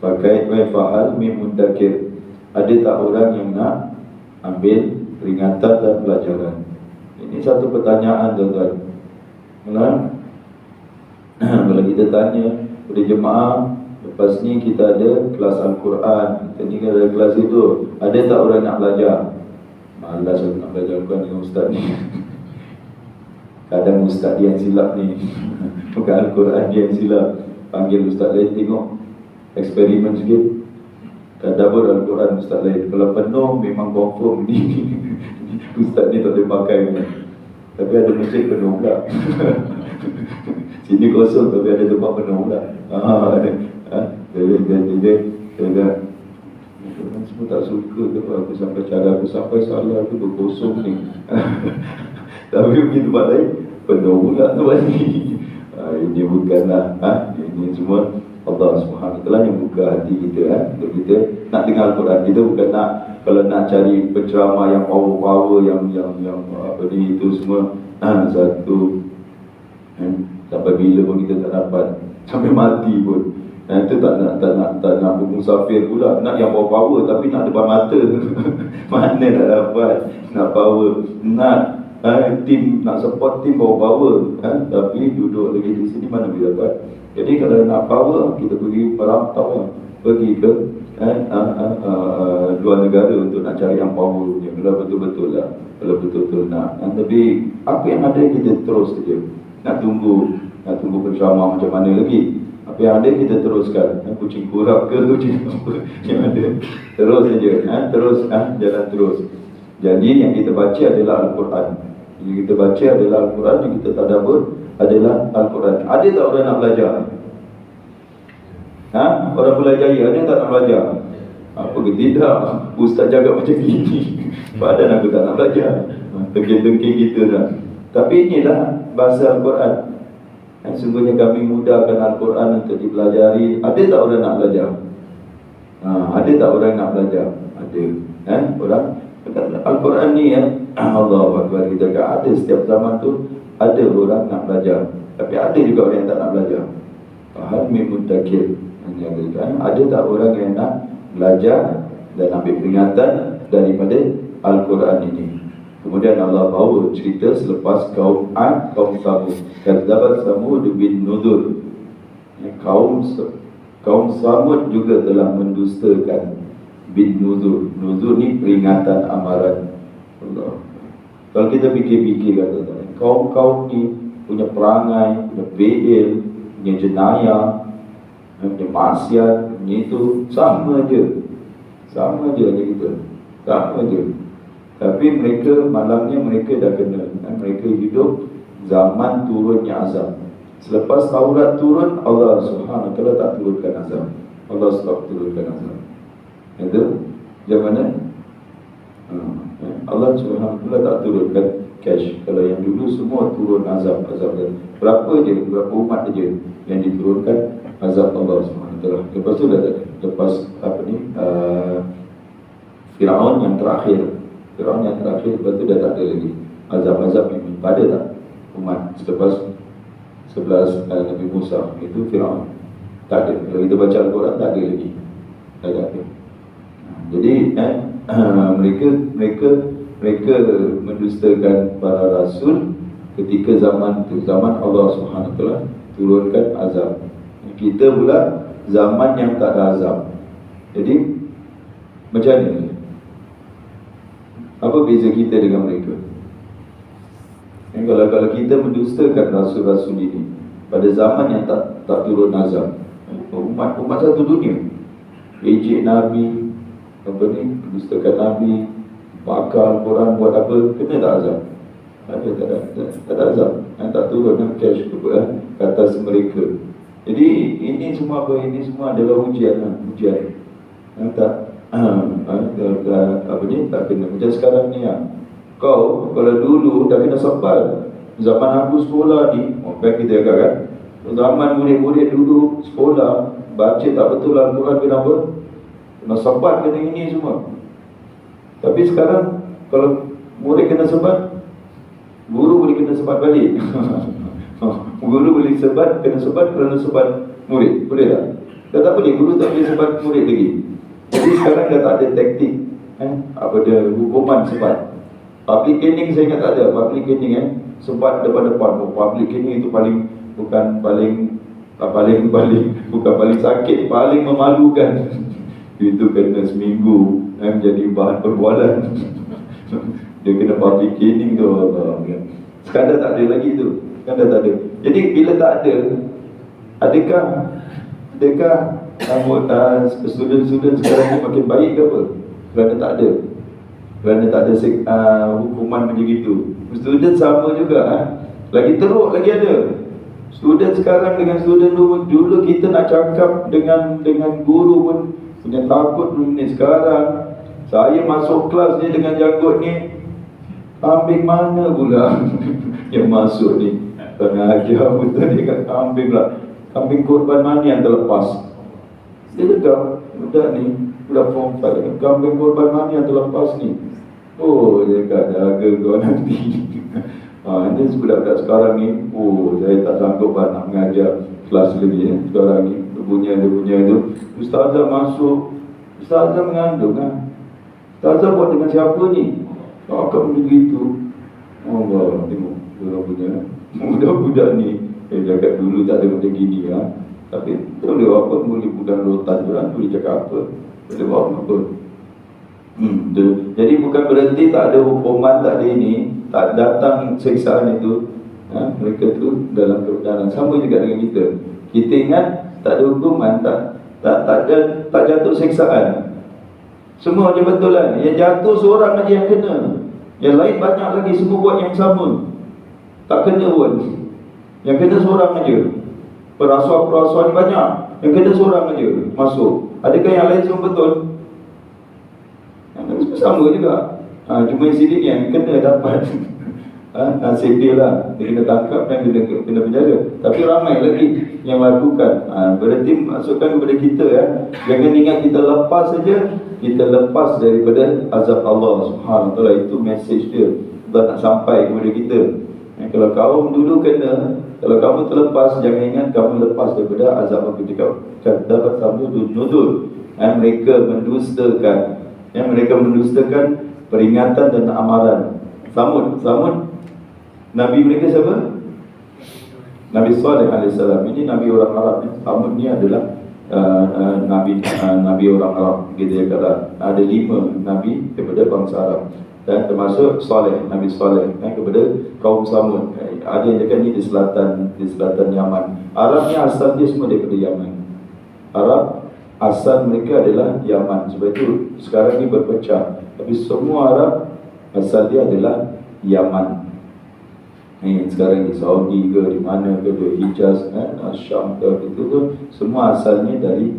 pakai fa'al mim mudzakkir. Ada tak orang yang nak ambil peringatan dan pelajaran? Ini satu pertanyaan tuan-tuan. Kalau kita tanya pada jemaah, lepas ni kita ada kelas Al-Quran, kita ni ada kelas itu, ada tak orang nak belajar? Malas aku nak belajar Al-Quran dengan ustaz ni. Kadang ustaz dia yang silap ni. Bukan Al-Quran dia yang silap. Panggil ustaz lain tengok, eksperimen sikit. Tadabbur Al-Quran ustaz lain. Kalau penuh memang confirm ni ustaz ni tak boleh pakai punya. Tapi ada masjid penuh pula. Sini kosong tapi ada tempat penuh pula. Dia semua tak suka ke aku sampai cara aku sampai salah aku berkosong ni. Tapi pergi tempat lain penuh pula tempat ni. Ini bukanlah ini semua Allah SWT yang buka hati kita untuk kita nak dengar Al-Quran. Kita bukan nak, kalau nak cari penceramah yang power-power yang apa ni itu semua satu sampai bila pun kita tak dapat, sampai mati pun. Itu tak nak bermusafir pula. Nak yang power-power tapi nak depan mata. Mana nak dapat nak power, nak tim, nak support tim power, tapi duduk lagi di sini mana boleh dapat. Jadi kalau nak power, kita pergi perantau, pergi ke luar negara untuk nak cari yang power punya. Kalau betul-betul lah, kalau betul-betul nak. Tapi apa yang ada kita terus saja. Nak tunggu penceramah macam mana lagi. Apa yang ada kita teruskan. Kucing kurap ke kucing apa yang ada, terus saja, terus jalan terus. Jadi yang kita baca adalah Al-Quran. Yang kita baca adalah Al-Quran, yang kita tadabbur adalah Al-Quran. Ada tak orang nak belajar? Orang belajar ada tak nak belajar? Apa ke tidak? Ustaz jaga macam ini. Badan aku tak nak belajar. Tengking-tengking kita dah. Tapi inilah bahasa Al-Quran. Sungguhnya kami mudahkan Al-Quran untuk dipelajari. Ada tak orang nak belajar? Ada tak orang nak belajar? Ada. Orang Al-Quran ni Allah Akbar, kita ada setiap zaman tu ada orang nak belajar. Tapi ada juga orang yang tak nak belajar. Fahal mim mudzakkir. Ada tak orang yang nak belajar dan ambil peringatan daripada Al-Quran ini? Kemudian Allah bawa cerita selepas kaum Ad, kaum Samud. Kadzabat Samud bin Nuzur. Kaum Samud juga telah mendustakan bin Nuzur. Nuzur ni peringatan, amaran. Allah. Kalau kita fikir-fikir kata kaum-kaum ni punya perangai, punya bedil, punya jenayah, punya maksiat, punya itu sama je. Sama je kita. Sama je. Tapi mereka, malangnya mereka dah kena. Mereka hidup zaman turunnya azab. Selepas Taurat turun, Allah SWT tak turunkan azab. Allah SWT turunkan azab. Itu macam mana? Allah SWT tak turunkan cash. Kalau yang dulu semua turun azab. Berapa umat je yang diturunkan azab Allah SWT. Lepas tu dah tak. Lepas apa ni, Firaun yang terakhir. Lepas tu dah tak ada lagi azab-azab yang pada tak umat selepas 11 Nabi Musa itu Firaun. Tak ada. Kalau kita baca Al-Quran tak ada lagi. Tak ada. Jadi mereka mendustakan para rasul ketika zaman itu, zaman Allah SWT turunkan azab. Kita pula zaman yang tak ada azab. Jadi macam mana? Apa beza kita dengan mereka? Kalau kita mendustakan rasul-rasul ini pada zaman yang tak turun azab, umat satu dunia, ejek Nabi, apa ni, mendustakan Nabi, bakal Quran, buat apa, kena tak azab? Tak ada azab. Tak turun cash ke atas mereka. Jadi ini semua apa? Ini semua adalah ujian. Apa ni, tak kena. Macam sekarang ni kau kalau dulu dah kena sebal. Zaman aku sekolah ni, kan kita agak kan, zaman murid-murid dulu sekolah baca tak betul Al-Quran, kenapa? Kena sebat, kena ini semua. Tapi sekarang kalau murid kena sebat, guru boleh kena sebat balik. Guru boleh sebat, kena sebat kerana sebat murid, boleh tak? Dah tak boleh, guru tak boleh sebat murid lagi. Jadi sekarang dah tak ada taktik, apa dia, hukuman sebat. Public caning saya ingat tak ada. Public caning sebat depan-depan. Public caning itu paling, bukan paling sakit, paling memalukan. Itu kena seminggu menjadi bahan perbualan. Dia kena public caning tu. Sekarang dah tak ada lagi tu. Sekarang dah tak ada. Jadi bila tak ada, adakah student-student sekarang ni makin baik ke apa? Kerana tak ada. Kerana tak ada hukuman macam itu. Student sama juga. Lagi teruk lagi ada. Student sekarang dengan student dulu kita nak cakap dengan guru pun punya takut dulu ni. Sekarang saya masuk kelas ni dengan janggut ni, kambing mana pula yang masuk ni? Pengajar betul dia kat kambing lah. Kambing korban mana yang terlepas? Dia cakap, budak ni, budak form 5, kambing korban mana yang terlepas ni? Oh, dia kata, jaga kau nanti. Ini budak-budak sekarang ni, saya tak sanggup nak mengajar kelas lagi sekarang ni. Dia punya tu. Ustazah masuk, ustazah mengandung Ustazah buat dengan siapa ni? Akak begitu. Allah, tengok dia punya budak-budak ni. Cakap dulu tak ada macam gini tapi tak boleh buat apa, boleh budak rotan juga, boleh cakap apa, boleh buat apa. Jadi bukan berarti tak ada hukuman, tak ada ini, tak datang siksaan itu. Mereka tu dalam kebenaran. Sama juga dengan kita. Kita ingat tak ada hukuman, tak jatuh siksaan. Semua je betul lah. Yang jatuh seorang aja yang kena. Yang lain banyak lagi, semua buat yang sama, tak kena pun. Yang kena seorang aja. Perasuah-perasuah ni banyak, yang kena seorang aja masuk. Adakah yang lain semua betul? Yang sama juga. Cuma yang sini yang kena dapat nasib dia lah. Dia kena tangkap dan kena penjara. Tapi ramai lagi yang lakukan. Berarti masukkan kepada kita jangan ingat kita lepas saja, kita lepas daripada azab Allah Subhanahu Wa Taala. Itu mesej dia Allah nak sampai kepada kita. Kalau kaum dulu kena, kalau kamu terlepas, jangan ingat kamu lepas daripada azab Allah. Kata dapat samudun nuzul. Mereka mendustakan, mereka mendustakan peringatan dan amaran. Samud Nabi mereka siapa? Nabi Saleh AS. Ini Nabi orang Arab. Samud ni adalah Nabi orang Arab. Kita kata ada 5 Nabi daripada bangsa Arab. Dan termasuk Saleh, Nabi Saleh kepada kaum Samud. Ada yang cakap ni di selatan Yaman. Arab ni asal dia semua daripada Yaman. Arab asal mereka adalah Yaman. Sebab itu sekarang ni berpecah. Tapi semua Arab asal dia adalah Yaman. Sekarang di Saudi ke, di mana ke, di Hijaz, Syam ke, itu tu semua asalnya dari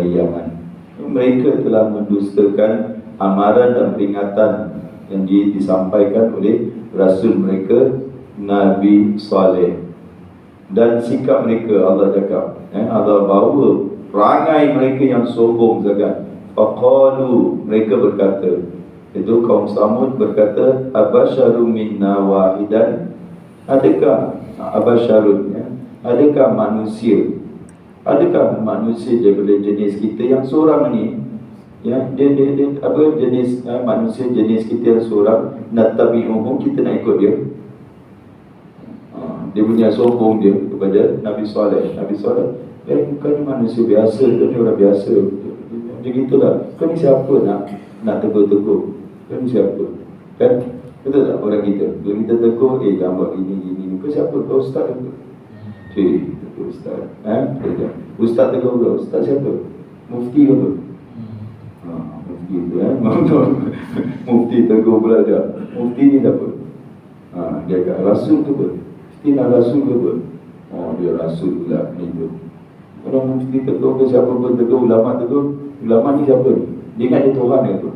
Yaman. Mereka telah mendustakan amaran dan peringatan yang disampaikan oleh Rasul mereka Nabi Saleh. Dan sikap mereka Allah cakap, Allah bawa perangai mereka yang sombong sangat. Faqalu, mereka berkata, itu kaum Samud berkata, abasyarum minna wahidan, adakah abasyarum, adakah manusia daripada jenis kita yang seorang ni, dia apa jenis manusia jenis kita yang seorang, natabi'uhum, kita nak ikut dia. Dia punya sombong dia kepada Nabi Saleh. Nabi Saleh, bukan manusia biasa, dia orang biasa. Macam gitulah. Kau ni siapa nak tegur-tegur? Kau ni siapa? Kan? Betul tak orang kita? Bila kita tegur, jangan buat gini. Kau siapa? Kau ustaz ke? Ustaz. Ustaz tegur kau. Ustaz siapa? Mufti ke apa? Mufti tu Mufti tegur pula dia. Mufti ni siapa? Dia kata Rasul ke apa? Mufti nak Rasul ke apa? Dia Rasul pula ni tu. Orang mufti tegur ke siapa pun tegur, ulama tegur. Ulama ni siapa ni? Dia ingat dia Tuhan ke tu?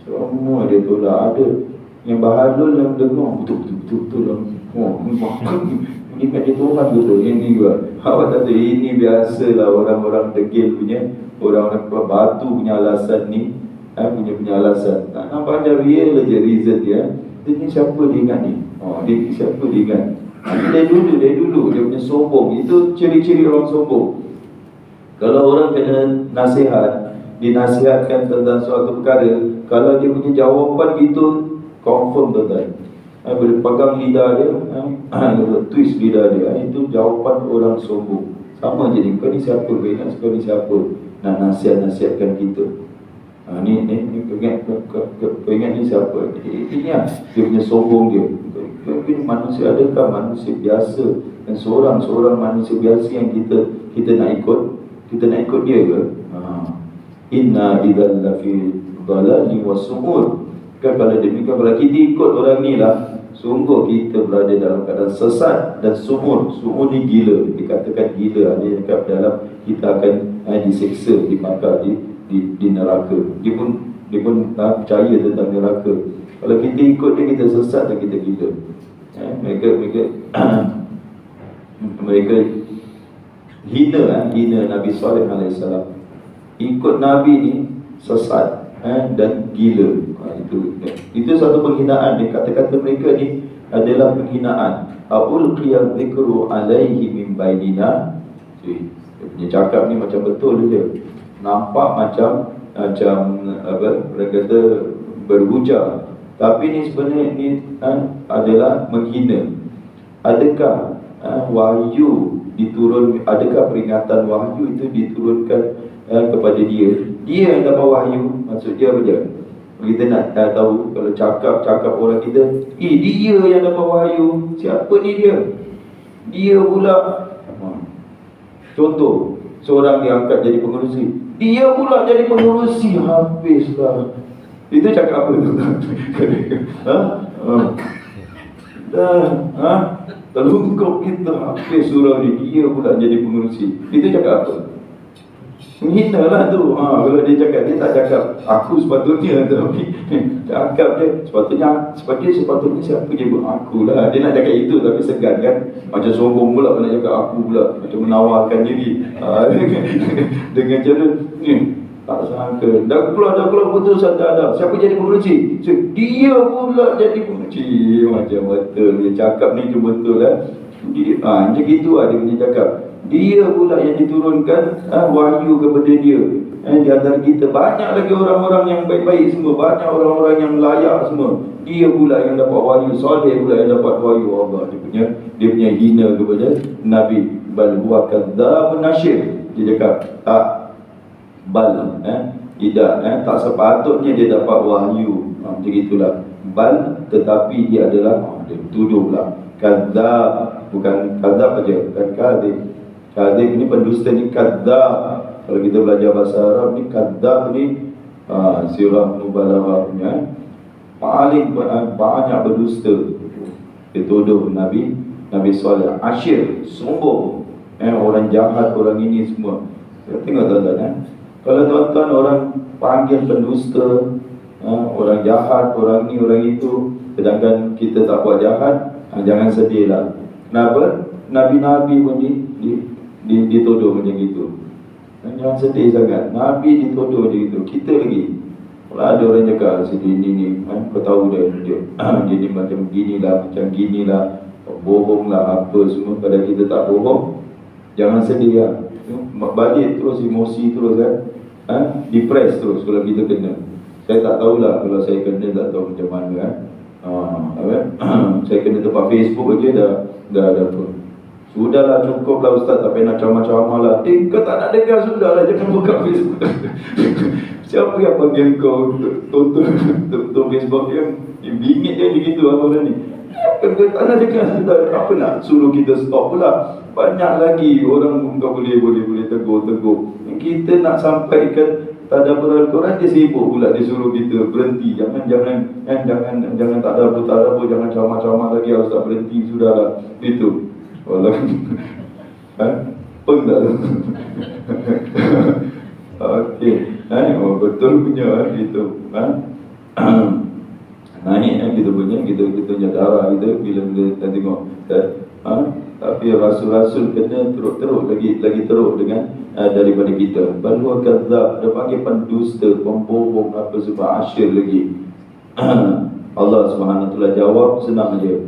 Semua dia tu lah. Ada yang bahalul yang dengar betul lah. Dia ingat dia Tuhan ke tu? Yang ni juga. Awak kata ini biasalah orang-orang degil punya, orang-orang batu punya alasan ni, punya alasan. Nampak macam real je reason dia. Dia ni siapa dia ingat ni? Dia siapa dia ingat? Dari dulu dia punya sombong. Itu ciri-ciri orang sombong. Kalau orang kena nasihat, dinasihatkan tentang suatu perkara, kalau dia punya jawapan gitu, confirm tuan-tuan. Boleh pegang lidah dia, twist lidah dia, itu jawapan orang sombong. Sama je ni, kau ni siapa? Kau ni siapa? Nak nasihat-nasihatkan kita. Ni kau ingat ni siapa? Ini lah, dia punya sombong dia. Kau manusia, adakah manusia biasa? Dan seorang manusia biasa yang kita nak ikut? Kita nak ikut dia ke? Inna idzal lafi dhalali wasumur. Kalau demikian, kalau kita ikut orang ni lah, sungguh kita berada dalam keadaan sesat dan sumur. Sumur ni gila, dikatakan gila. Dia cakap dalam kita akan diseksa, dibakar di neraka. Dia pun percaya tentang neraka. Kalau kita ikut dia, kita sesat dan kita gila. Mereka hina Nabi Saleh alaihissalam. Ikut Nabi ni sesat dan gila. Itu satu penghinaan. Kata-kata mereka ni adalah penghinaan. Ulqiyal dzikru alaihi min bainina. Dia punya cakap ni macam betul dia. Nampak macam apa, mereka kata berhujah, tapi ni sebenarnya ni adalah menghina. Adakah wahyu diturun, adakah peringatan wahyu itu diturunkan kepada dia yang dapat wahyu? Maksud dia apa dia? Kita nak tahu, kalau cakap orang kita, dia yang dapat wahyu. Siapa ni dia? Dia pula. Contoh, seorang diangkat jadi pengerusi, dia pula jadi pengerusi. Habislah. Itu cakap apa tu? Terlungkup kita, habis surau ni, dia pula jadi pengerusi. Itu cakap apa? Menghina lah tu. Kalau dia cakap, dia tak cakap aku sepatutnya, tapi cakap dia sepatutnya siapa dia buat aku lah. Dia nak cakap itu tapi segan kan. Macam sombong pula nak cakap aku pula, macam menawarkan diri. Dengan cara tak sangka. Dah keluar putusan dah. Siapa jadi pengerusi? Dia pula jadi pengerusi. Macam betul dia cakap ni tu betul lah. Macam gitu lah dia punya cakap. Dia pula yang diturunkan wahyu kepada dia. Di antara kita banyak lagi orang-orang yang baik-baik semua, banyak orang-orang yang layak semua. Dia pula yang dapat wahyu. Saleh pula yang dapat wahyu Allah. Dia punya hina kepada Nabi. Bal huwa kadzdzabun nasyir. Dia cakap tak tidak, tak sepatutnya dia dapat wahyu. Macam itulah. Bal, tetapi dia adalah dia tuduh pula kadzdzab, bukan kadzdzab aja, bukan kadzib. Kadzib ni pendusta, ni kadzdzab. Kalau kita belajar bahasa Arab ni, kadzdzab ni sirah mubalaghah punya paling banyak berdusta. Dia tuduh Nabi Saleh. Asyir, sombong, orang jahat, orang ini semua. Tengok tuan-tuan, kalau tuan-tuan orang panggil pendusta, orang jahat, orang ni, orang itu, sedangkan kita tak buat jahat, jangan sedihlah. Kenapa? Nabi-nabi pun dituduh macam gitu. Jangan sedih sangat. Nabi dituduh macam gitu. Kita lagi. Kalau ada orang cakap sedih ni kau tahu dia ni macam ginilah, bohong lah apa semua. Pada kita tak bohong, jangan sedih lah. Balik terus, emosi terus kan, depress terus kalau kita kena. Saya tak tahulah, kalau saya kena tak tahu macam mana saya kena tempat Facebook aja dah apa. Sudahlah, cukuplah Ustaz, tak payah nak ceramah-ceramah lah. Kau tak nak dengar, sudahlah, jangan buka Facebook. Siapa yang panggil kau tonton Facebook yang bingit dia begitu orang ni? Kau tak nak dengar, sudah. Apa nak suruh kita stop pula? Banyak lagi orang kau boleh tegur. Kita nak sampaikan tadabbur Al-Quran, dia sibuk pula, dia suruh kita berhenti. Jangan tadabbur, jangan ceramah-ceramah lagi. Ustaz, berhenti sudahlah. Itu. Walau pun tak. Okey. Betul punya itu. Naik kita punya darah kita bila kita tengok. Tapi rasul-rasul kena teruk lagi teruk dengan daripada kita. Balu kadzab, dia panggil pendusta, pembohong, apa sebab asyir lagi. Allah Subhanahu Wa Taala jawab senang aja.